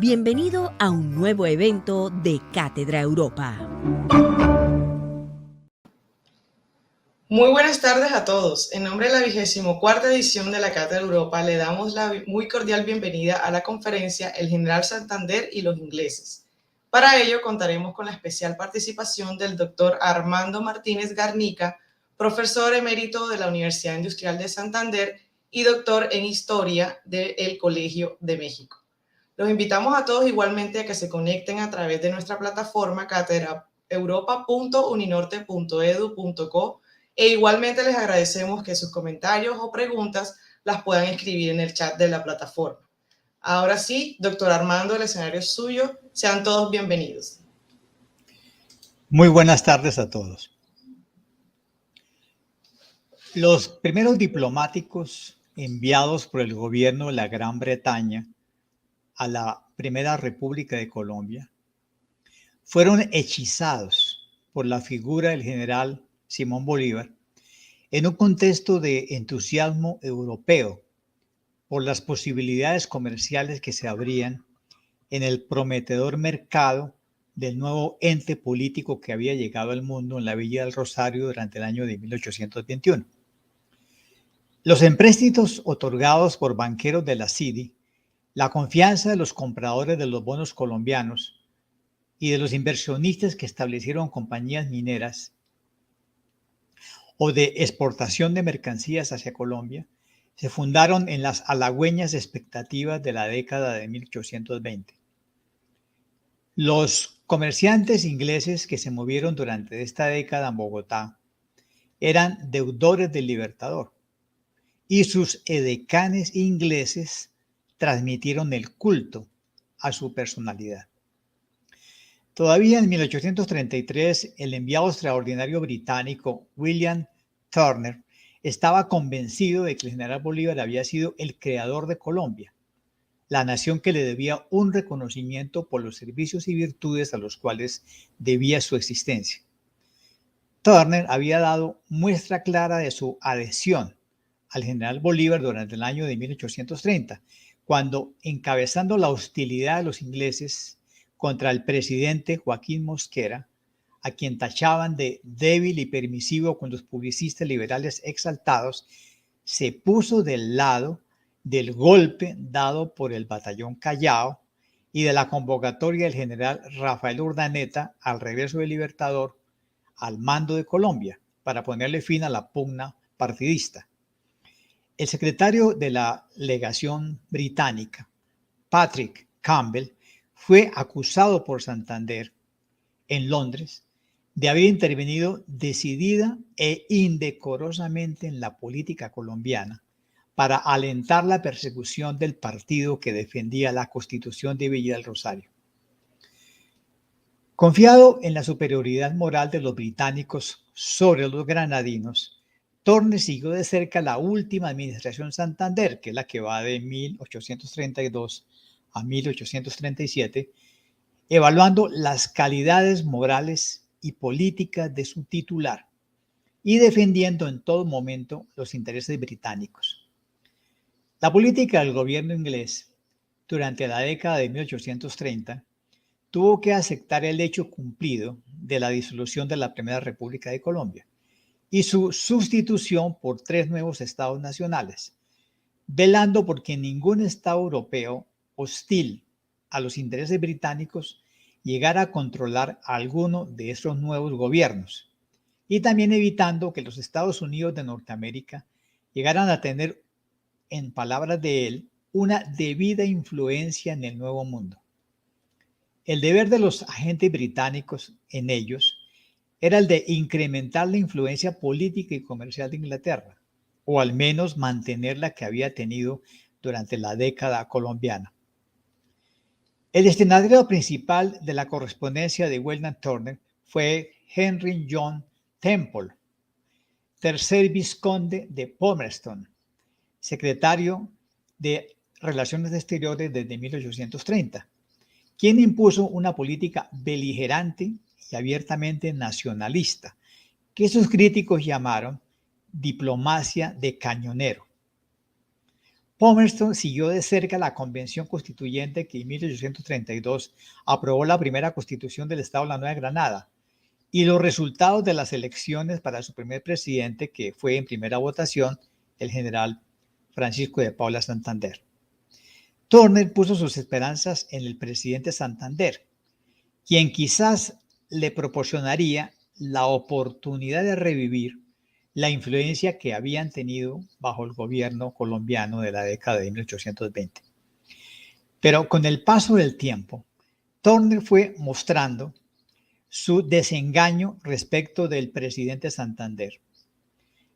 Bienvenido a un nuevo evento de Cátedra Europa. Muy buenas tardes a todos. En nombre de la 24ª edición de la Cátedra Europa, le damos la muy cordial bienvenida a la conferencia El General Santander y los ingleses. Para ello, contaremos con la especial participación del doctor Armando Martínez Garnica, profesor emérito de la Universidad Industrial de Santander y doctor en Historia del Colegio de México. Los invitamos a todos igualmente a que se conecten a través de nuestra plataforma catedraeuropa.uninorte.edu.co e igualmente les agradecemos que sus comentarios o preguntas las puedan escribir en el chat de la plataforma. Ahora sí, doctor Armando, el escenario es suyo. Sean todos bienvenidos. Muy buenas tardes a todos. Los primeros diplomáticos enviados por el gobierno de la Gran Bretaña a la Primera República de Colombia fueron hechizados por la figura del general Simón Bolívar en un contexto de entusiasmo europeo por las posibilidades comerciales que se abrían en el prometedor mercado del nuevo ente político que había llegado al mundo en la Villa del Rosario durante el año de 1821. Los empréstitos otorgados por banqueros de la CIDI, la confianza de los compradores de los bonos colombianos y de los inversionistas que establecieron compañías mineras o de exportación de mercancías hacia Colombia, se fundaron en las halagüeñas expectativas de la década de 1820. Los comerciantes ingleses que se movieron durante esta década en Bogotá eran deudores del Libertador y sus edecanes ingleses transmitieron el culto a su personalidad. Todavía en 1833, el enviado extraordinario británico William Turner estaba convencido de que el general Bolívar había sido el creador de Colombia, la nación que le debía un reconocimiento por los servicios y virtudes a los cuales debía su existencia. Turner había dado muestra clara de su adhesión al general Bolívar durante el año de 1830, cuando, encabezando la hostilidad de los ingleses contra el presidente Joaquín Mosquera, a quien tachaban de débil y permisivo con los publicistas liberales exaltados, se puso del lado del golpe dado por el batallón Callao y de la convocatoria del general Rafael Urdaneta al regreso del Libertador al mando de Colombia para ponerle fin a la pugna partidista. El secretario de la legación británica, Patrick Campbell, fue acusado por Santander en Londres de haber intervenido decidida e indecorosamente en la política colombiana para alentar la persecución del partido que defendía la Constitución de Villa del Rosario. Confiado en la superioridad moral de los británicos sobre los granadinos, Turner siguió de cerca la última administración Santander, que es la que va de 1832 a 1837, evaluando las calidades morales y políticas de su titular y defendiendo en todo momento los intereses británicos. La política del gobierno inglés durante la década de 1830 tuvo que aceptar el hecho cumplido de la disolución de la Primera República de Colombia y su sustitución por 3 nuevos estados nacionales, velando por que ningún estado europeo hostil a los intereses británicos llegara a controlar a alguno de estos nuevos gobiernos, y también evitando que los Estados Unidos de Norteamérica llegaran a tener, en palabras de él, una debida influencia en el Nuevo Mundo. El deber de los agentes británicos en ellos era el de incrementar la influencia política y comercial de Inglaterra, o al menos mantener la que había tenido durante la década colombiana. El destinatario principal de la correspondencia de William Turner fue Henry John Temple, tercer vizconde de Palmerston, secretario de Relaciones Exteriores desde 1830, quien impuso una política beligerante y abiertamente nacionalista, que sus críticos llamaron diplomacia de cañonero. Palmerston siguió de cerca la convención constituyente que en 1832 aprobó la primera constitución del estado de la Nueva Granada y los resultados de las elecciones para su primer presidente, que fue en primera votación el general Francisco de Paula Santander. Turner puso sus esperanzas en el presidente Santander, quien quizás le proporcionaría la oportunidad de revivir la influencia que habían tenido bajo el gobierno colombiano de la década de 1820. Pero con el paso del tiempo, Turner fue mostrando su desengaño respecto del presidente Santander.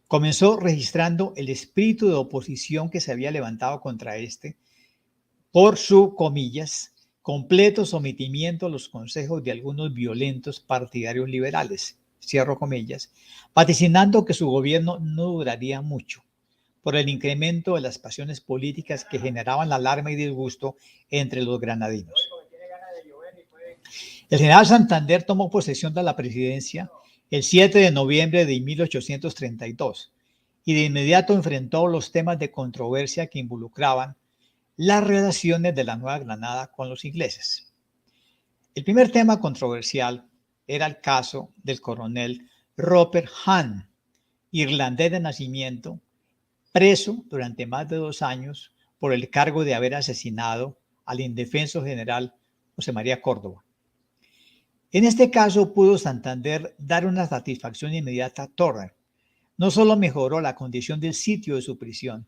Comenzó registrando el espíritu de oposición que se había levantado contra este por su, comillas, completo sometimiento a los consejos de algunos violentos partidarios liberales, cierro comillas, vaticinando que su gobierno no duraría mucho por el incremento de las pasiones políticas que generaban la alarma y disgusto entre los granadinos. El general Santander tomó posesión de la presidencia el 7 de noviembre de 1832 y de inmediato enfrentó los temas de controversia que involucraban las relaciones de la Nueva Granada con los ingleses. El primer tema controversial era el caso del coronel Robert Hunt, irlandés de nacimiento, preso durante más de 2 años por el cargo de haber asesinado al indefenso general José María Córdoba. En este caso pudo Santander dar una satisfacción inmediata a Turner. No solo mejoró la condición del sitio de su prisión,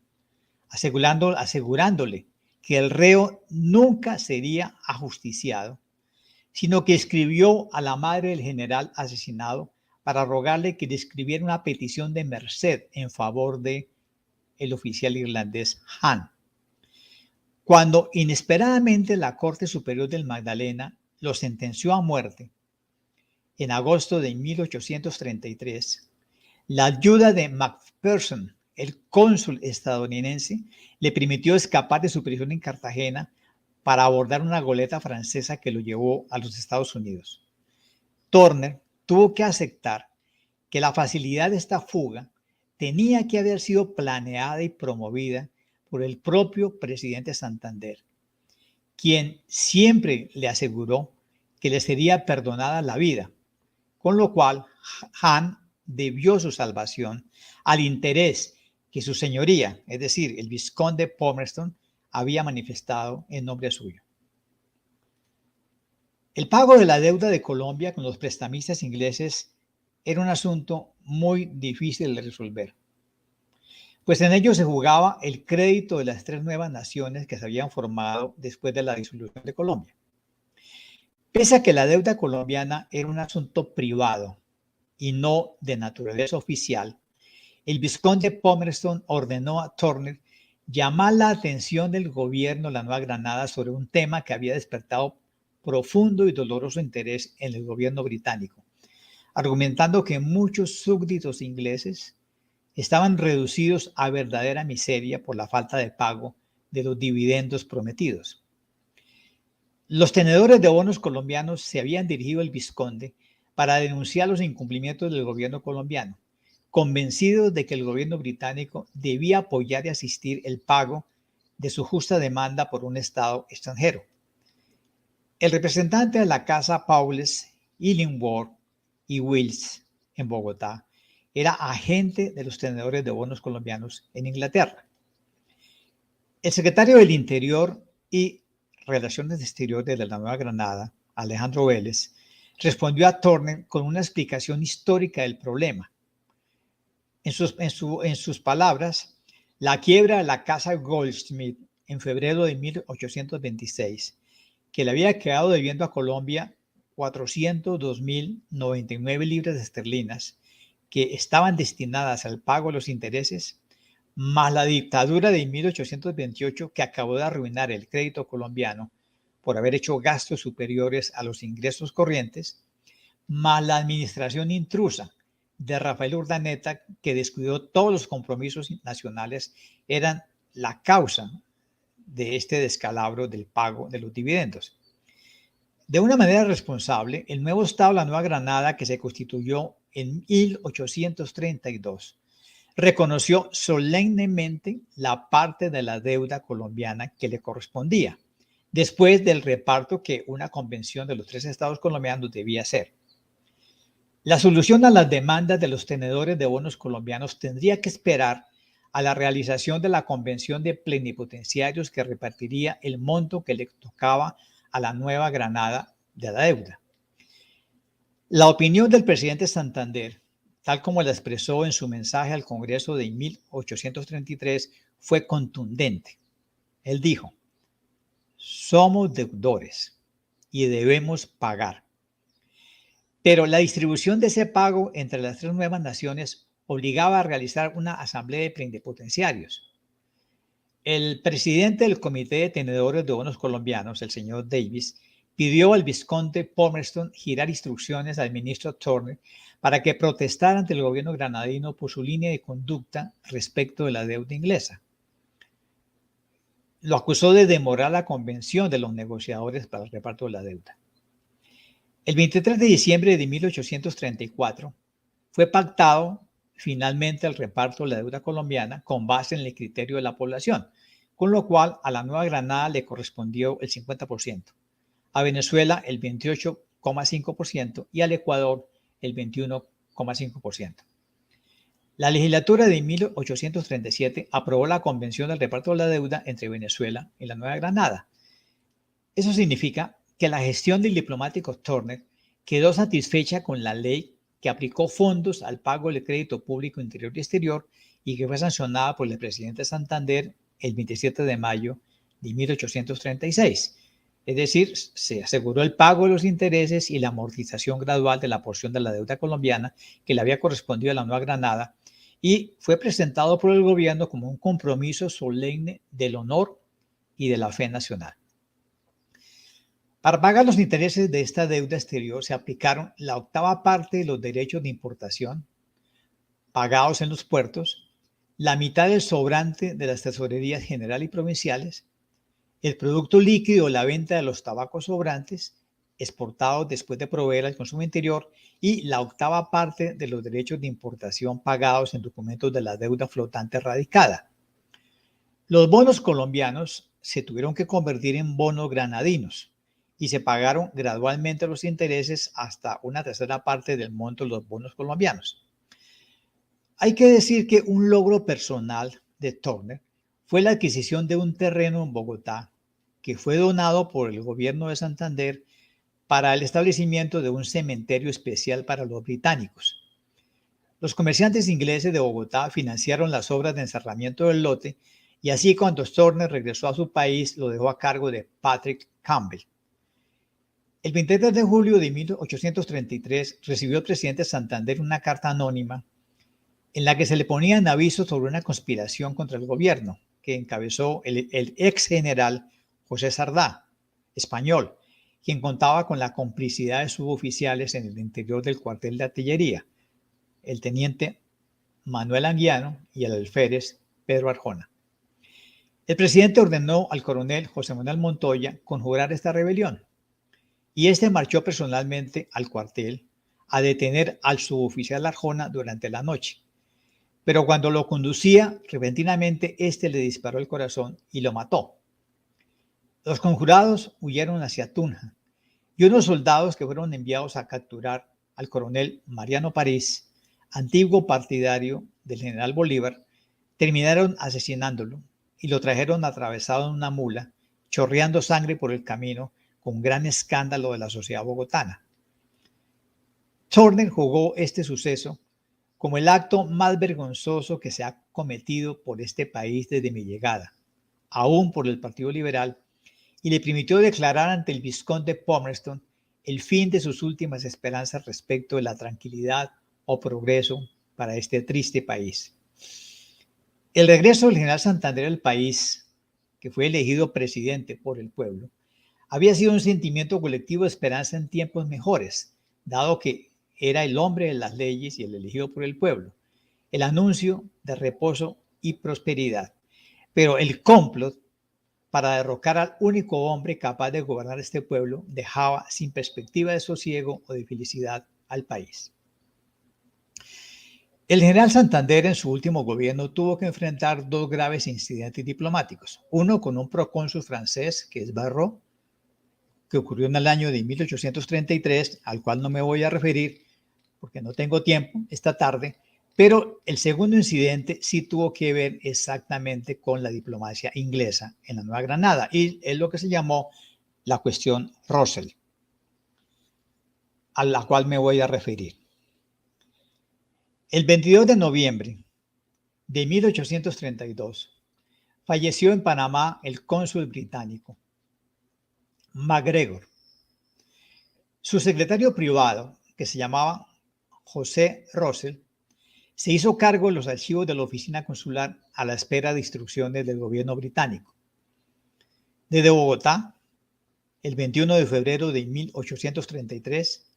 asegurándole que el reo nunca sería ajusticiado, sino que escribió a la madre del general asesinado para rogarle que le escribiera una petición de merced en favor de el oficial irlandés Hunt. Cuando inesperadamente la Corte Superior del Magdalena lo sentenció a muerte en agosto de 1833, la ayuda de McPherson, el cónsul estadounidense, le permitió escapar de su prisión en Cartagena para abordar una goleta francesa que lo llevó a los Estados Unidos. Turner tuvo que aceptar que la facilidad de esta fuga tenía que haber sido planeada y promovida por el propio presidente Santander, quien siempre le aseguró que le sería perdonada la vida, con lo cual Hunt debió su salvación al interés que su señoría, es decir, el vizconde Palmerston, había manifestado en nombre suyo. El pago de la deuda de Colombia con los prestamistas ingleses era un asunto muy difícil de resolver, pues en ello se jugaba el crédito de las 3 nuevas naciones que se habían formado después de la disolución de Colombia. Pese a que la deuda colombiana era un asunto privado y no de naturaleza oficial, el vizconde Palmerston ordenó a Turner llamar la atención del gobierno de la Nueva Granada sobre un tema que había despertado profundo y doloroso interés en el gobierno británico, argumentando que muchos súbditos ingleses estaban reducidos a verdadera miseria por la falta de pago de los dividendos prometidos. Los tenedores de bonos colombianos se habían dirigido al vizconde para denunciar los incumplimientos del gobierno colombiano, convencidos de que el gobierno británico debía apoyar y asistir el pago de su justa demanda por un Estado extranjero. El representante de la casa Paules, Illingworth y Wills en Bogotá era agente de los tenedores de bonos colombianos en Inglaterra. El secretario del Interior y Relaciones Exteriores de la Nueva Granada, Alejandro Vélez, respondió a Turner con una explicación histórica del problema. En sus palabras, la quiebra de la casa Goldsmith en febrero de 1826, que le había quedado debiendo a Colombia 402.099 libras esterlinas, que estaban destinadas al pago de los intereses, más la dictadura de 1828 que acabó de arruinar el crédito colombiano por haber hecho gastos superiores a los ingresos corrientes, más la administración intrusa de Rafael Urdaneta que descuidó todos los compromisos nacionales, eran la causa de este descalabro del pago de los dividendos. De una manera responsable, el nuevo Estado de la Nueva Granada, que se constituyó en 1832, reconoció solemnemente la parte de la deuda colombiana que le correspondía, después del reparto que una convención de los 3 estados colombianos debía hacer. La solución a las demandas de los tenedores de bonos colombianos tendría que esperar a la realización de la convención de plenipotenciarios que repartiría el monto que le tocaba a la Nueva Granada de la deuda. La opinión del presidente Santander, tal como la expresó en su mensaje al Congreso de 1833, fue contundente. Él dijo: somos deudores y debemos pagar. Pero la distribución de ese pago entre las 3 nuevas naciones obligaba a realizar una asamblea de plenipotenciarios. El presidente del Comité de Tenedores de Bonos Colombianos, el señor Davis, pidió al vizconde Palmerston girar instrucciones al ministro Turner para que protestara ante el gobierno granadino por su línea de conducta respecto de la deuda inglesa. Lo acusó de demorar la convención de los negociadores para el reparto de la deuda. El 23 de diciembre de 1834 fue pactado finalmente el reparto de la deuda colombiana con base en el criterio de la población, con lo cual a la Nueva Granada le correspondió el 50%, a Venezuela el 28,5% y al Ecuador el 21,5%. La legislatura de 1837 aprobó la Convención del Reparto de la Deuda entre Venezuela y la Nueva Granada. Eso significa que la gestión del diplomático Turner quedó satisfecha con la ley que aplicó fondos al pago del crédito público interior y exterior y que fue sancionada por el presidente Santander el 27 de mayo de 1836. Es decir, se aseguró el pago de los intereses y la amortización gradual de la porción de la deuda colombiana que le había correspondido a la Nueva Granada y fue presentado por el gobierno como un compromiso solemne del honor y de la fe nacional. Para pagar los intereses de esta deuda exterior se aplicaron la 8ª parte de los derechos de importación pagados en los puertos, la mitad del sobrante de las tesorerías general y provinciales, el producto líquido o la venta de los tabacos sobrantes exportados después de proveer al consumo interior y la 8ª parte de los derechos de importación pagados en documentos de la deuda flotante radicada. Los bonos colombianos se tuvieron que convertir en bonos granadinos y se pagaron gradualmente los intereses hasta una 1/3 parte del monto de los bonos colombianos. Hay que decir que un logro personal de Turner fue la adquisición de un terreno en Bogotá que fue donado por el gobierno de Santander para el establecimiento de un cementerio especial para los británicos. Los comerciantes ingleses de Bogotá financiaron las obras de encerramiento del lote y así cuando Turner regresó a su país lo dejó a cargo de Patrick Campbell. El 23 de julio de 1833 recibió el presidente Santander una carta anónima en la que se le ponían avisos sobre una conspiración contra el gobierno que encabezó el ex general José Sardá, español, quien contaba con la complicidad de suboficiales en el interior del cuartel de artillería, el teniente Manuel Anguiano y el alférez Pedro Arjona. El presidente ordenó al coronel José Manuel Montoya conjurar esta rebelión y este marchó personalmente al cuartel a detener al suboficial Arjona durante la noche. Pero cuando lo conducía, repentinamente este le disparó el corazón y lo mató. Los conjurados huyeron hacia Tunja y unos soldados que fueron enviados a capturar al coronel Mariano París, antiguo partidario del general Bolívar, terminaron asesinándolo y lo trajeron atravesado en una mula, chorreando sangre por el camino, con gran escándalo de la sociedad bogotana. Turner juzgó este suceso como el acto más vergonzoso que se ha cometido por este país desde mi llegada, aún por el Partido Liberal, y le permitió declarar ante el vizconde Palmerston el fin de sus últimas esperanzas respecto de la tranquilidad o progreso para este triste país. El regreso del general Santander al país, que fue elegido presidente por el pueblo, había sido un sentimiento colectivo de esperanza en tiempos mejores, dado que era el hombre de las leyes y el elegido por el pueblo, el anuncio de reposo y prosperidad. Pero el complot para derrocar al único hombre capaz de gobernar este pueblo dejaba sin perspectiva de sosiego o de felicidad al país. El general Santander en su último gobierno tuvo que enfrentar dos graves incidentes diplomáticos. Uno con un procónsul francés, que es Barrot, que ocurrió en el año de 1833, al cual no me voy a referir porque no tengo tiempo esta tarde, pero el segundo incidente sí tuvo que ver exactamente con la diplomacia inglesa en la Nueva Granada y es lo que se llamó la cuestión Russell, a la cual me voy a referir. El 22 de noviembre de 1832 falleció en Panamá el cónsul británico MacGregor. Su secretario privado, que se llamaba José Russell, se hizo cargo de los archivos de la oficina consular a la espera de instrucciones del gobierno británico. Desde Bogotá, el 21 de febrero de 1833,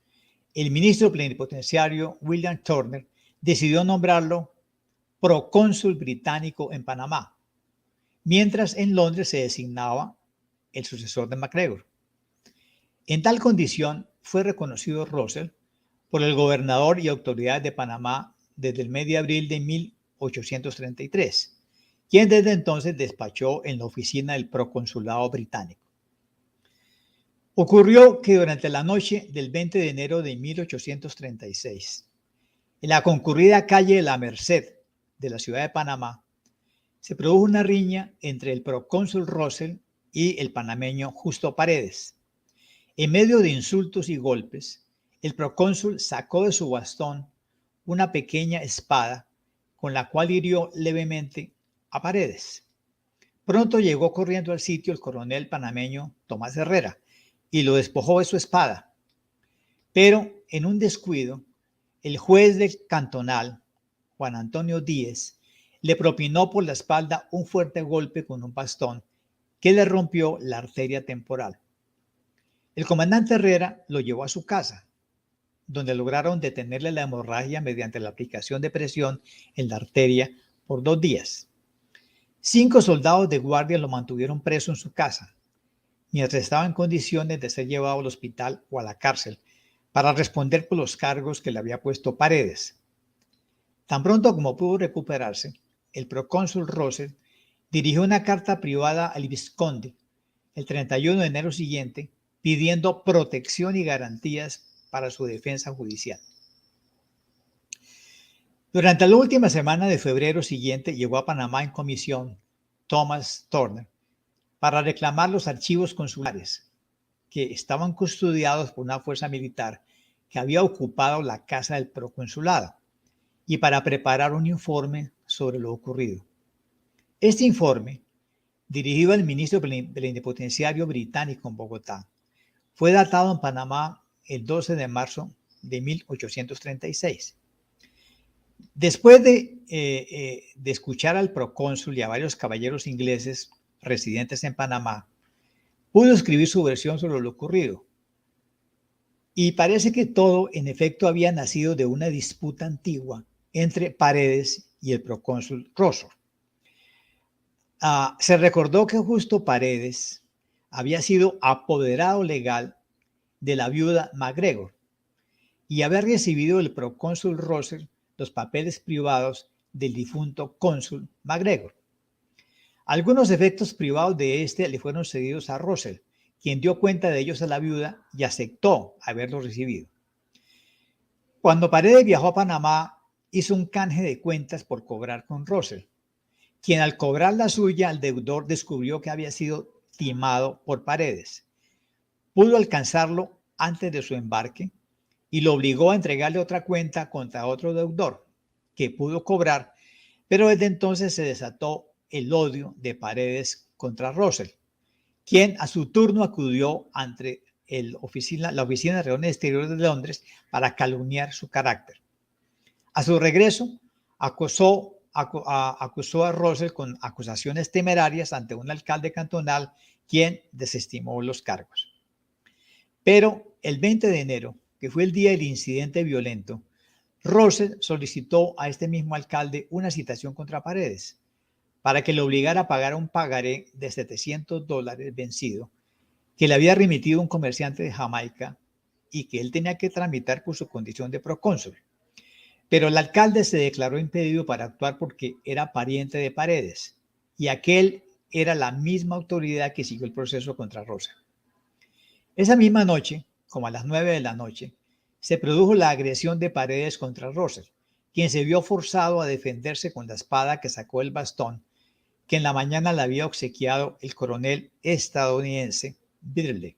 el ministro plenipotenciario William Turner decidió nombrarlo procónsul británico en Panamá, mientras en Londres se designaba el sucesor de MacGregor. En tal condición fue reconocido Russell por el gobernador y autoridades de Panamá desde el mes de abril de 1833, quien desde entonces despachó en la oficina del proconsulado británico. Ocurrió que durante la noche del 20 de enero de 1836, en la concurrida calle de la Merced de la ciudad de Panamá, se produjo una riña entre el procónsul Russell y el panameño Justo Paredes. En medio de insultos y golpes, el procónsul sacó de su bastón una pequeña espada con la cual hirió levemente a Paredes. Pronto llegó corriendo al sitio el coronel panameño Tomás Herrera y lo despojó de su espada. Pero en un descuido, el juez del cantonal, Juan Antonio Díez, le propinó por la espalda un fuerte golpe con un bastón que le rompió la arteria temporal. El comandante Herrera lo llevó a su casa, donde lograron detenerle la hemorragia mediante la aplicación de presión en la arteria por 2 días. 5 soldados de guardia lo mantuvieron preso en su casa, mientras estaba en condiciones de ser llevado al hospital o a la cárcel para responder por los cargos que le había puesto Paredes. Tan pronto como pudo recuperarse, el procónsul Russell dirigió una carta privada al vizconde el 31 de enero siguiente pidiendo protección y garantías para su defensa judicial. Durante la última semana de febrero siguiente llegó a Panamá en comisión Thomas Turner para reclamar los archivos consulares que estaban custodiados por una fuerza militar que había ocupado la casa del proconsulado y para preparar un informe sobre lo ocurrido. Este informe, dirigido al ministro plenipotenciario británico en Bogotá, fue datado en Panamá el 12 de marzo de 1836. Después de escuchar al procónsul y a varios caballeros ingleses residentes en Panamá, pudo escribir su versión sobre lo ocurrido. Y parece que todo, en efecto, había nacido de una disputa antigua entre Paredes y el procónsul Russell. Se recordó que Justo Paredes había sido apoderado legal de la viuda MacGregor y había recibido del procónsul Russell los papeles privados del difunto cónsul MacGregor. Algunos efectos privados de este le fueron cedidos a Russell, quien dio cuenta de ellos a la viuda y aceptó haberlos recibido. Cuando Paredes viajó a Panamá, hizo un canje de cuentas por cobrar con Russell, quien al cobrar la suya al deudor descubrió que había sido timado por Paredes. Pudo alcanzarlo antes de su embarque y lo obligó a entregarle otra cuenta contra otro deudor que pudo cobrar, pero desde entonces se desató el odio de Paredes contra Russell, quien a su turno acudió ante la Oficina de Relaciones Exteriores de Londres para calumniar su carácter. A su regreso, acusó a Russell con acusaciones temerarias ante un alcalde cantonal, quien desestimó los cargos. Pero el 20 de enero, que fue el día del incidente violento, Russell solicitó a este mismo alcalde una citación contra Paredes para que le obligara a pagar un pagaré de $700 vencido que le había remitido un comerciante de Jamaica y que él tenía que tramitar por su condición de procónsul. Pero el alcalde se declaró impedido para actuar porque era pariente de Paredes y aquel era la misma autoridad que siguió el proceso contra Rosa. Esa misma noche, como a las 9 de la noche, se produjo la agresión de Paredes contra Russell, quien se vio forzado a defenderse con la espada que sacó del bastón que en la mañana le había obsequiado el coronel estadounidense Bitterley.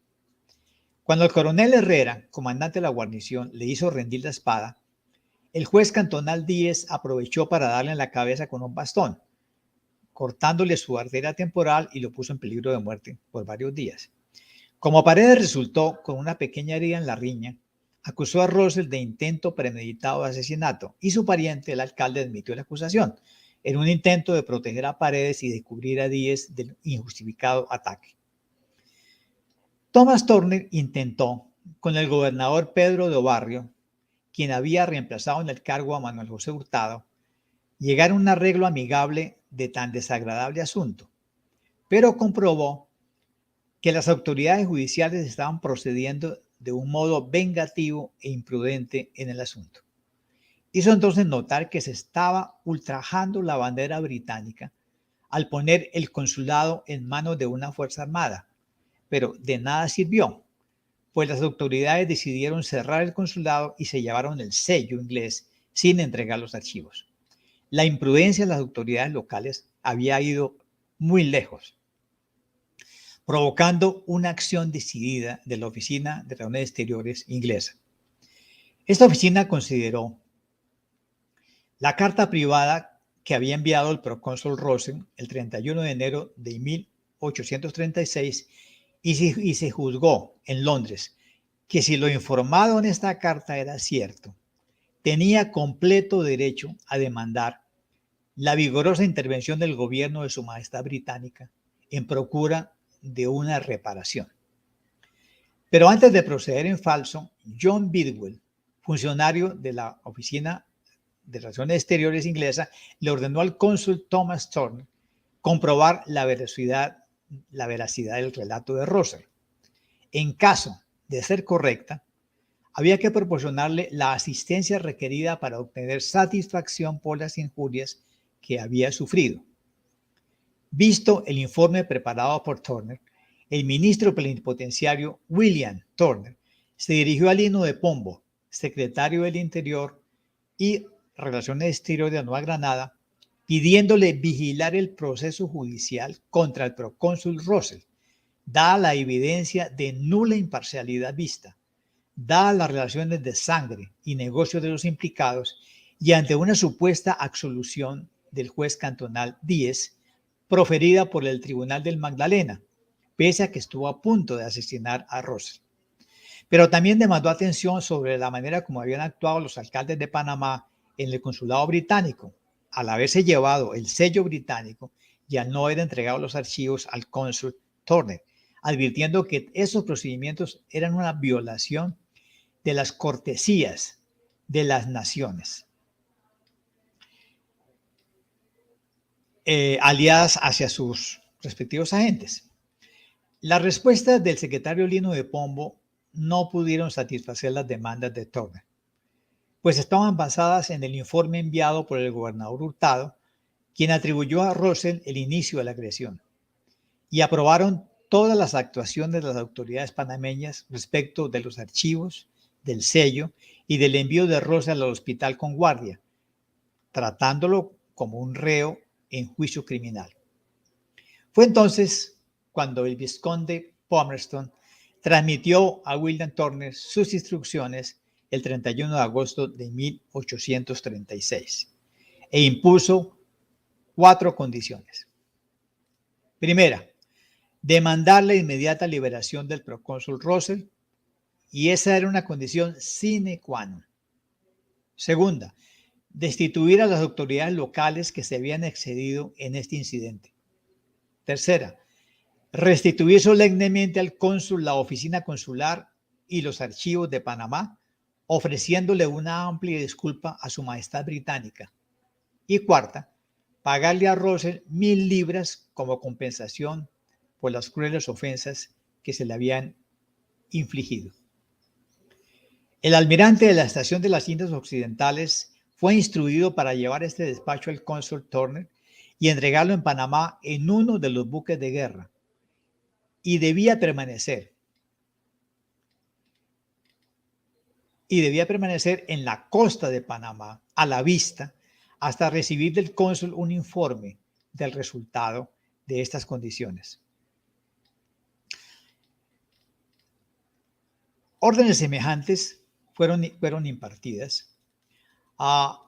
Cuando el coronel Herrera, comandante de la guarnición, le hizo rendir la espada, el juez cantonal Díez aprovechó para darle en la cabeza con un bastón, cortándole su arteria temporal y lo puso en peligro de muerte por varios días. Como Paredes resultó con una pequeña herida en la riña, acusó a Russell de intento premeditado de asesinato y su pariente, el alcalde, admitió la acusación en un intento de proteger a Paredes y de cubrir a Díez del injustificado ataque. Thomas Turner intentó, con el gobernador Pedro de Obarrio, quien había reemplazado en el cargo a Manuel José Hurtado, llegar a un arreglo amigable de tan desagradable asunto, pero comprobó que las autoridades judiciales estaban procediendo de un modo vengativo e imprudente en el asunto. Hizo entonces notar que se estaba ultrajando la bandera británica al poner el consulado en manos de una fuerza armada, pero de nada sirvió, pues las autoridades decidieron cerrar el consulado y se llevaron el sello inglés sin entregar los archivos. La imprudencia de las autoridades locales había ido muy lejos, provocando una acción decidida de la Oficina de Relaciones Exteriores inglesa. Esta oficina consideró la carta privada que había enviado el procónsul Rosen el 31 de enero de 1836 y se juzgó en Londres que si lo informado en esta carta era cierto, tenía completo derecho a demandar la vigorosa intervención del gobierno de Su Majestad Británica en procura de una reparación. Pero antes de proceder en falso, John Bidwell, funcionario de la Oficina de Relaciones Exteriores inglesa, le ordenó al cónsul Thomas Turner comprobar la veracidad del relato de Russell. En caso de ser correcta, había que proporcionarle la asistencia requerida para obtener satisfacción por las injurias que había sufrido. Visto el informe preparado por Turner, el ministro plenipotenciario William Turner se dirigió a Lino de Pombo, secretario del Interior y Relaciones Exteriores de Nueva Granada, pidiéndole vigilar el proceso judicial contra el procónsul Russell, dada la evidencia de nula imparcialidad vista, dadas las relaciones de sangre y negocios de los implicados y ante una supuesta absolución del juez cantonal Díez, proferida por el Tribunal del Magdalena, pese a que estuvo a punto de asesinar a Russell. Pero también demandó atención sobre la manera como habían actuado los alcaldes de Panamá en el consulado británico, al haberse llevado el sello británico y al no haber entregado los archivos al cónsul Turner, advirtiendo que esos procedimientos eran una violación de las cortesías de las naciones aliadas hacia sus respectivos agentes. Las respuestas del secretario Lino de Pombo no pudieron satisfacer las demandas de Turner, pues estaban basadas en el informe enviado por el gobernador Hurtado, quien atribuyó a Russell el inicio de la agresión, y aprobaron todas las actuaciones de las autoridades panameñas respecto de los archivos, del sello y del envío de Russell al hospital con guardia, tratándolo como un reo en juicio criminal. Fue entonces cuando el vizconde Palmerston transmitió a William Turner sus instrucciones el 31 de agosto de 1836 e impuso 4 condiciones. Primera, demandar la inmediata liberación del procónsul Russell, y esa era una condición sine qua non. Segunda, destituir a las autoridades locales que se habían excedido en este incidente. Tercera, restituir solemnemente al cónsul la oficina consular y los archivos de Panamá, ofreciéndole una amplia disculpa a Su Majestad Británica. Y cuarta, pagarle a Russell 1,000 libras como compensación por las crueles ofensas que se le habían infligido. El almirante de la Estación de las Indias Occidentales fue instruido para llevar este despacho al cónsul Turner y entregarlo en Panamá en uno de los buques de guerra, y debía permanecer en la costa de Panamá, a la vista, hasta recibir del cónsul un informe del resultado de estas condiciones. Órdenes semejantes fueron impartidas a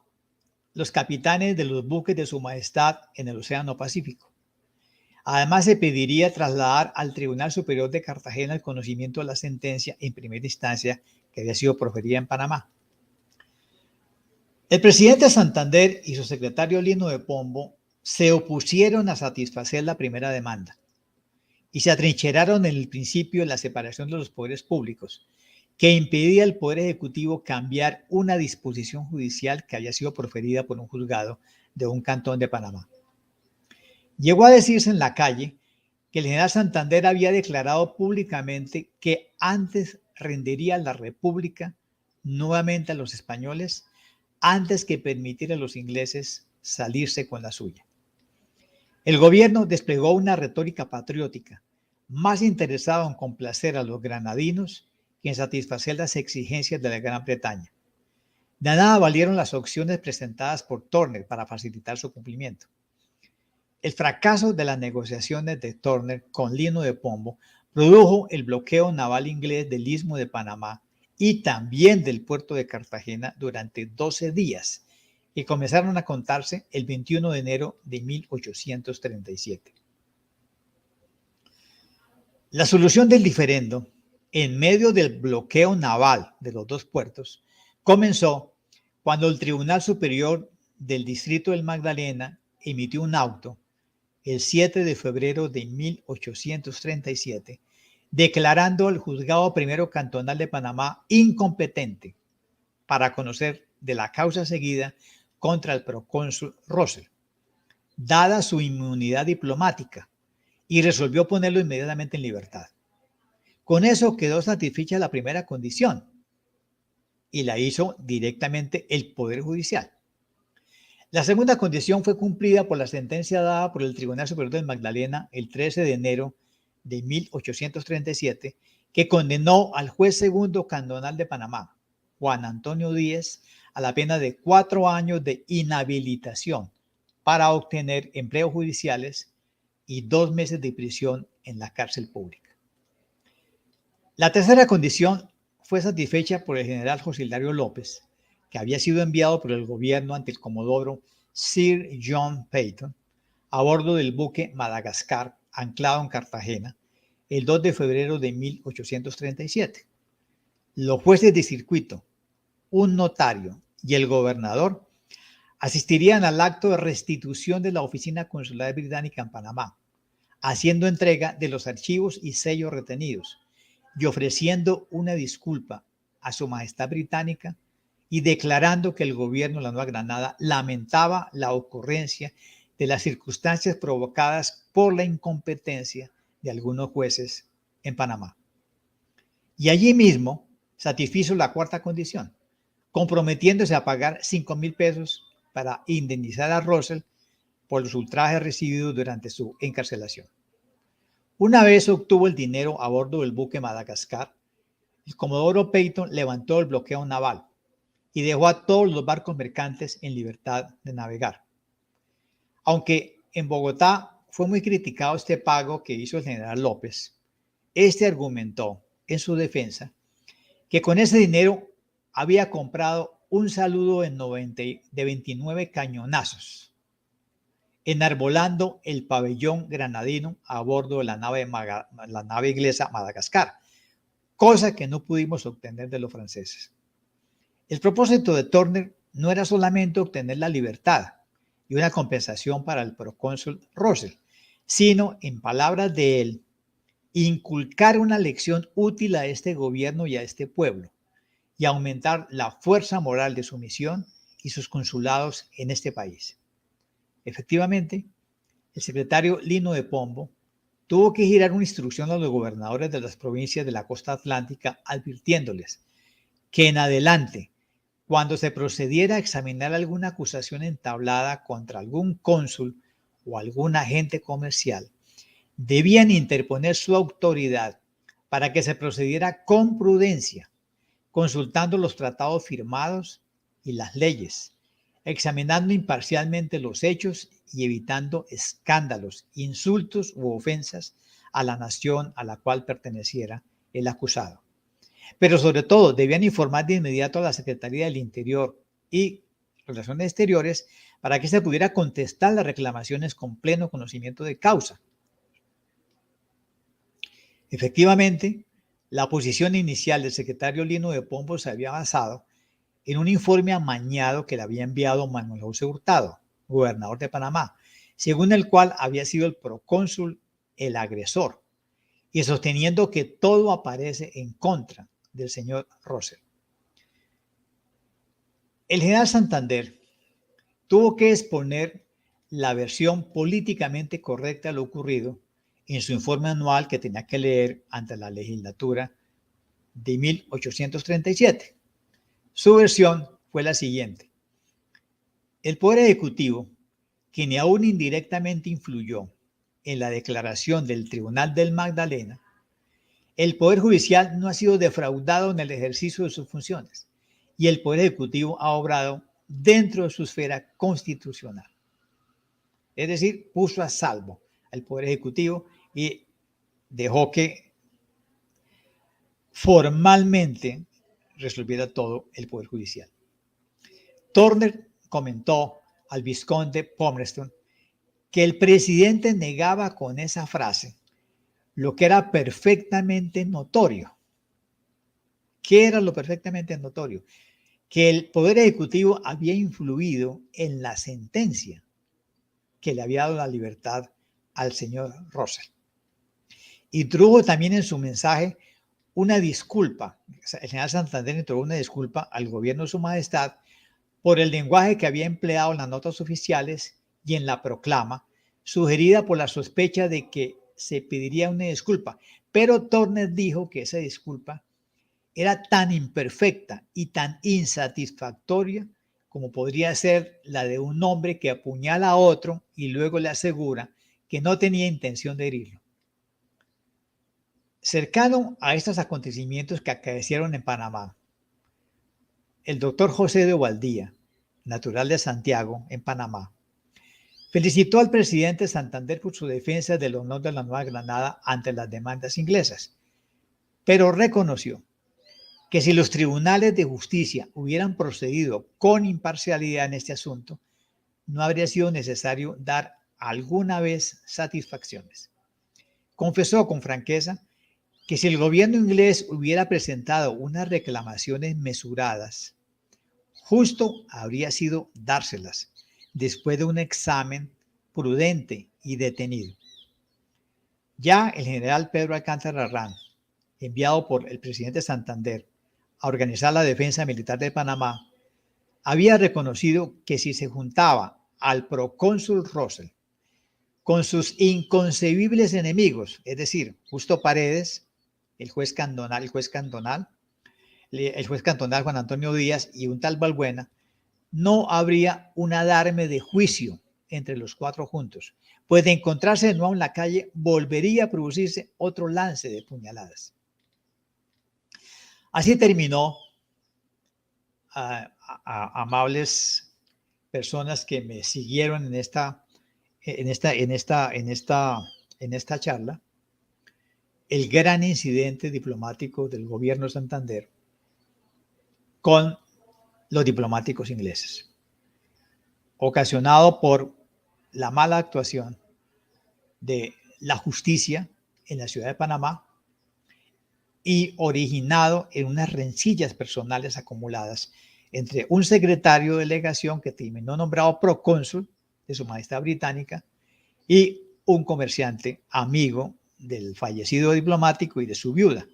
los capitanes de los buques de Su Majestad en el Océano Pacífico. Además, se pediría trasladar al Tribunal Superior de Cartagena el conocimiento de la sentencia en primera instancia que había sido proferida en Panamá. El presidente Santander y su secretario Lino de Pombo se opusieron a satisfacer la primera demanda y se atrincheraron en el principio de la separación de los poderes públicos, que impedía al Poder Ejecutivo cambiar una disposición judicial que había sido proferida por un juzgado de un cantón de Panamá. Llegó a decirse en la calle que el general Santander había declarado públicamente que antes rendiría la República nuevamente a los españoles antes que permitir a los ingleses salirse con la suya. El gobierno desplegó una retórica patriótica, más interesado en complacer a los granadinos que en satisfacer las exigencias de la Gran Bretaña. De nada valieron las opciones presentadas por Turner para facilitar su cumplimiento. El fracaso de las negociaciones de Turner con Lino de Pombo produjo el bloqueo naval inglés del Istmo de Panamá y también del puerto de Cartagena durante 12 días, que comenzaron a contarse el 21 de enero de 1837. La solución del diferendo, en medio del bloqueo naval de los dos puertos, comenzó cuando el Tribunal Superior del Distrito del Magdalena emitió un auto el 7 de febrero de 1837, declarando al Juzgado Primero Cantonal de Panamá incompetente para conocer de la causa seguida contra el procónsul Russell, dada su inmunidad diplomática, y resolvió ponerlo inmediatamente en libertad. Con eso quedó satisfecha la primera condición y la hizo directamente el Poder Judicial. La segunda condición fue cumplida por la sentencia dada por el Tribunal Superior del Magdalena el 13 de enero de 1837, que condenó al juez segundo cantonal de Panamá, Juan Antonio Díez, a la pena de 4 años de inhabilitación para obtener empleos judiciales y 2 meses de prisión en la cárcel pública. La tercera condición fue satisfecha por el general José Hilario López, que había sido enviado por el gobierno ante el comodoro Sir John Peyton a bordo del buque Madagascar, anclado en Cartagena, el 2 de febrero de 1837. Los jueces de circuito, un notario y el gobernador asistirían al acto de restitución de la oficina consular británica en Panamá, haciendo entrega de los archivos y sellos retenidos y ofreciendo una disculpa a Su Majestad Británica y declarando que el gobierno de la Nueva Granada lamentaba la ocurrencia de las circunstancias provocadas por la incompetencia de algunos jueces en Panamá. Y allí mismo satisfizo la cuarta condición, comprometiéndose a pagar 5,000 pesos para indemnizar a Russell por los ultrajes recibidos durante su encarcelación. Una vez obtuvo el dinero a bordo del buque Madagascar, el comodoro Peyton levantó el bloqueo naval y dejó a todos los barcos mercantes en libertad de navegar. Aunque en Bogotá fue muy criticado este pago que hizo el general López, este argumentó en su defensa que con ese dinero había comprado un saludo de 29 cañonazos, enarbolando el pabellón granadino a bordo de la nave inglesa Madagascar, cosa que no pudimos obtener de los franceses. El propósito de Turner no era solamente obtener la libertad y una compensación para el procónsul Russell, sino, en palabras de él, inculcar una lección útil a este gobierno y a este pueblo, y aumentar la fuerza moral de su misión y sus consulados en este país. Efectivamente, el secretario Lino de Pombo tuvo que girar una instrucción a los gobernadores de las provincias de la costa atlántica advirtiéndoles que en adelante cuando se procediera a examinar alguna acusación entablada contra algún cónsul o algún agente comercial, debían interponer su autoridad para que se procediera con prudencia, consultando los tratados firmados y las leyes, examinando imparcialmente los hechos y evitando escándalos, insultos u ofensas a la nación a la cual perteneciera el acusado. Pero sobre todo debían informar de inmediato a la Secretaría del Interior y Relaciones Exteriores para que se pudiera contestar las reclamaciones con pleno conocimiento de causa. Efectivamente, la posición inicial del secretario Lino de Pombo se había basado en un informe amañado que le había enviado Manuel José Hurtado, gobernador de Panamá, según el cual había sido el procónsul el agresor, y sosteniendo que todo aparece en contra del señor Rosell. El general Santander tuvo que exponer la versión políticamente correcta de lo ocurrido en su informe anual que tenía que leer ante la legislatura de 1837. Su versión fue la siguiente: el Poder Ejecutivo, que ni aún indirectamente influyó en la declaración del Tribunal del Magdalena, el Poder Judicial no ha sido defraudado en el ejercicio de sus funciones y el Poder Ejecutivo ha obrado dentro de su esfera constitucional. Es decir, puso a salvo al Poder Ejecutivo y dejó que formalmente resolviera todo el Poder Judicial. Turner comentó al vizconde Palmerston que el presidente negaba con esa frase lo que era perfectamente notorio. ¿Qué era lo perfectamente notorio? Que el Poder Ejecutivo había influido en la sentencia que le había dado la libertad al señor Rosell. Introdujo también en su mensaje una disculpa. El general Santander introdujo una disculpa al gobierno de su majestad por el lenguaje que había empleado en las notas oficiales y en la proclama, sugerida por la sospecha de que se pediría una disculpa. Pero Turner dijo que esa disculpa era tan imperfecta y tan insatisfactoria como podría ser la de un hombre que apuñala a otro y luego le asegura que no tenía intención de herirlo. Cercano a estos acontecimientos que acaecieron en Panamá, el doctor José de Ovaldía, natural de Santiago, en Panamá, felicitó al presidente Santander por su defensa del honor de la Nueva Granada ante las demandas inglesas, pero reconoció que si los tribunales de justicia hubieran procedido con imparcialidad en este asunto, no habría sido necesario dar alguna vez satisfacciones. Confesó con franqueza que si el gobierno inglés hubiera presentado unas reclamaciones mesuradas, justo habría sido dárselas después de un examen prudente y detenido. Ya el general Pedro Alcántara Herrán, enviado por el presidente Santander a organizar la defensa militar de Panamá, había reconocido que si se juntaba al procónsul Rosell con sus inconcebibles enemigos, es decir, Justo Paredes, el juez cantonal Juan Antonio Díaz y un tal Balbuena, no habría un adarme de juicio entre los cuatro juntos, pues de encontrarse de nuevo en la calle volvería a producirse otro lance de puñaladas. Así terminó, amables personas que me siguieron en esta charla, el gran incidente diplomático del gobierno de Santander con los diplomáticos ingleses, ocasionado por la mala actuación de la justicia en la ciudad de Panamá y originado en unas rencillas personales acumuladas entre un secretario de delegación que terminó nombrado procónsul de su majestad británica y un comerciante amigo del fallecido diplomático y de su viuda.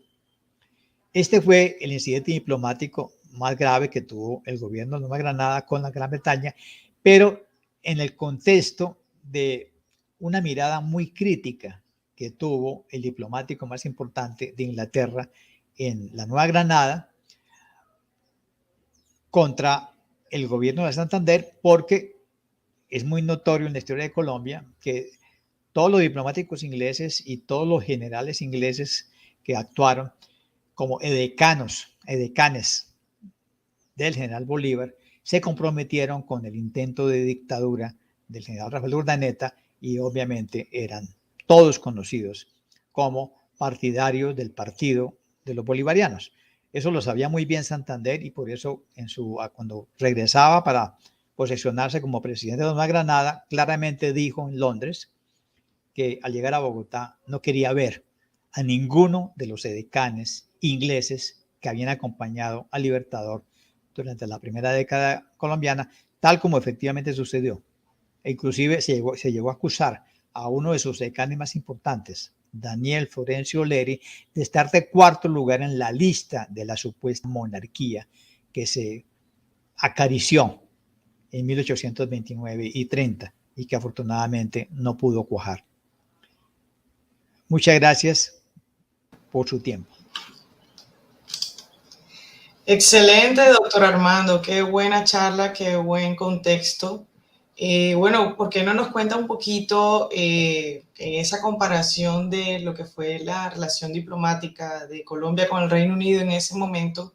Este fue el incidente diplomático más grave que tuvo el gobierno de Nueva Granada con la Gran Bretaña, pero en el contexto de una mirada muy crítica que tuvo el diplomático más importante de Inglaterra en la Nueva Granada, contra el gobierno de Santander, porque es muy notorio en la historia de Colombia que todos los diplomáticos ingleses y todos los generales ingleses que actuaron como edecanes del general Bolívar se comprometieron con el intento de dictadura del general Rafael Urdaneta y obviamente eran todos conocidos como partidarios del partido de los bolivarianos. Eso lo sabía muy bien Santander y por eso cuando regresaba para posesionarse como presidente de Nueva Granada, claramente dijo en Londres que al llegar a Bogotá no quería ver a ninguno de los edecanes ingleses que habían acompañado al Libertador durante la primera década colombiana, tal como efectivamente sucedió. E inclusive se llegó a acusar a uno de sus decanes más importantes, Daniel Florencio Leri, de estar de cuarto lugar en la lista de la supuesta monarquía que se acarició en 1829 y 30 y que afortunadamente no pudo cuajar. Muchas gracias por su tiempo. Excelente, doctor Armando. Qué buena charla, qué buen contexto. Bueno, ¿por qué no nos cuenta un poquito en esa comparación de lo que fue la relación diplomática de Colombia con el Reino Unido en ese momento?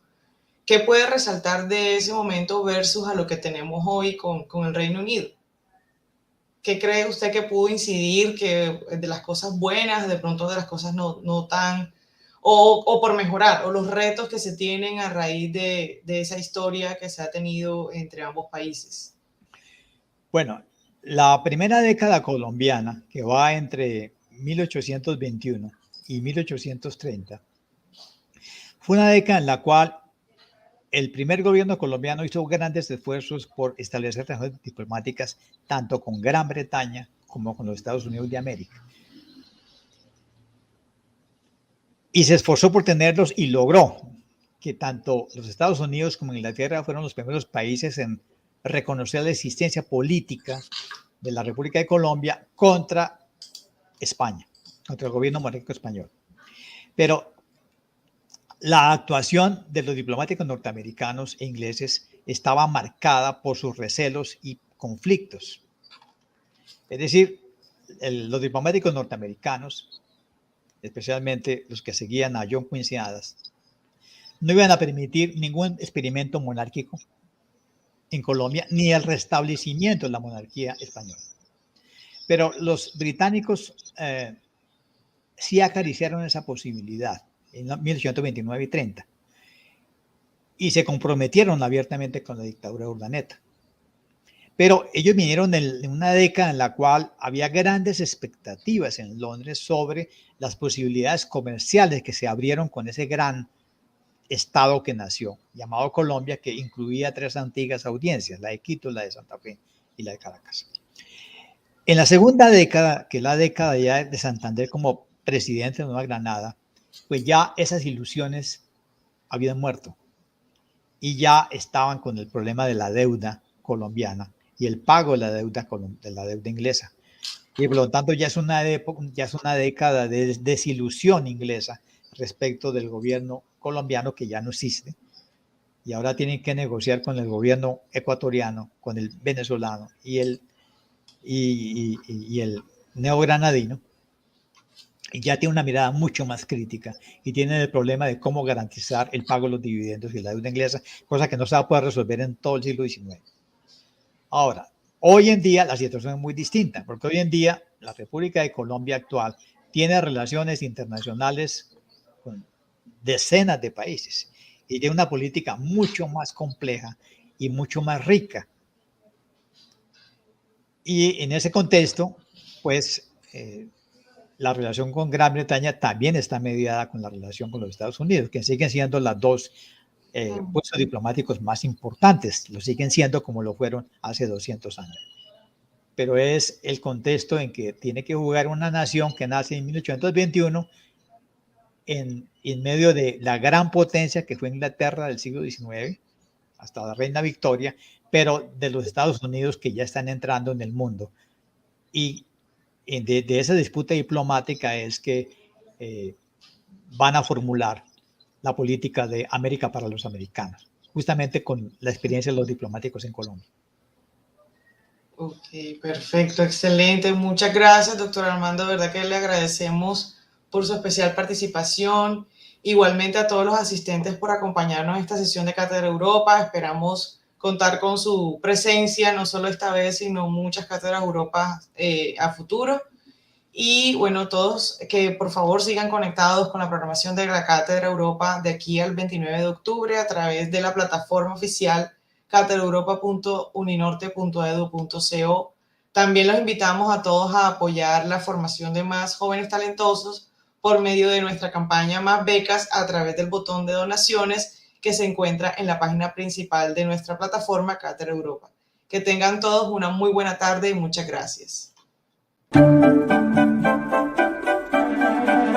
¿Qué puede resaltar de ese momento versus a lo que tenemos hoy con el Reino Unido? ¿Qué cree usted que pudo incidir que de las cosas buenas, de pronto de las cosas no tan, o por mejorar, o los retos que se tienen a raíz de esa historia que se ha tenido entre ambos países? Bueno, la primera década colombiana, que va entre 1821 y 1830, fue una década en la cual el primer gobierno colombiano hizo grandes esfuerzos por establecer relaciones diplomáticas tanto con Gran Bretaña como con los Estados Unidos de América. Y se esforzó por tenerlos y logró que tanto los Estados Unidos como Inglaterra fueron los primeros países en reconocer la existencia política de la República de Colombia contra España, contra el gobierno monárquico español. Pero la actuación de los diplomáticos norteamericanos e ingleses estaba marcada por sus recelos y conflictos. Es decir, los diplomáticos norteamericanos, especialmente los que seguían a John Quincy Adams, no iban a permitir ningún experimento monárquico en Colombia, ni el restablecimiento de la monarquía española. Pero los británicos sí acariciaron esa posibilidad en 1829 y 30 y se comprometieron abiertamente con la dictadura de Urdaneta. Pero ellos vinieron en una década en la cual había grandes expectativas en Londres sobre las posibilidades comerciales que se abrieron con ese gran estado que nació, llamado Colombia, que incluía 3 antiguas audiencias, la de Quito, la de Santa Fe y la de Caracas. En la segunda década, que es la década ya de Santander como presidente de Nueva Granada, pues ya esas ilusiones habían muerto y ya estaban con el problema de la deuda colombiana y el pago de la deuda inglesa. Y por lo tanto ya es una década de desilusión inglesa respecto del gobierno colombiano que ya no existe. Y ahora tienen que negociar con el gobierno ecuatoriano, con el venezolano y el neogranadino. Y ya tiene una mirada mucho más crítica y tiene el problema de cómo garantizar el pago de los dividendos y la deuda inglesa, cosa que no se va a poder resolver en todo el siglo XIX. Ahora, hoy en día la situación es muy distinta, porque hoy en día la República de Colombia actual tiene relaciones internacionales con decenas de países y tiene una política mucho más compleja y mucho más rica. Y en ese contexto, pues la relación con Gran Bretaña también está mediada con la relación con los Estados Unidos, que siguen siendo las dos puestos diplomáticos más importantes, lo siguen siendo como lo fueron hace 200 años. Pero es el contexto en que tiene que jugar una nación que nace en 1821 en medio de la gran potencia que fue Inglaterra del siglo XIX, hasta la Reina Victoria, pero de los Estados Unidos que ya están entrando en el mundo. Y de esa disputa diplomática es que van a formular la política de América para los americanos, justamente con la experiencia de los diplomáticos en Colombia. Ok, perfecto, excelente. Muchas gracias, doctor Armando. De verdad que le agradecemos por su especial participación. Igualmente a todos los asistentes por acompañarnos en esta sesión de Cátedra Europa. Esperamos contar con su presencia, no solo esta vez, sino muchas Cátedras Europa a futuro. Y bueno, todos que por favor sigan conectados con la programación de la Cátedra Europa de aquí al 29 de octubre a través de la plataforma oficial catedraeuropa.uninorte.edu.co. También los invitamos a todos a apoyar la formación de más jóvenes talentosos por medio de nuestra campaña Más Becas a través del botón de donaciones que se encuentra en la página principal de nuestra plataforma Cátedra Europa. Que tengan todos una muy buena tarde y muchas gracias.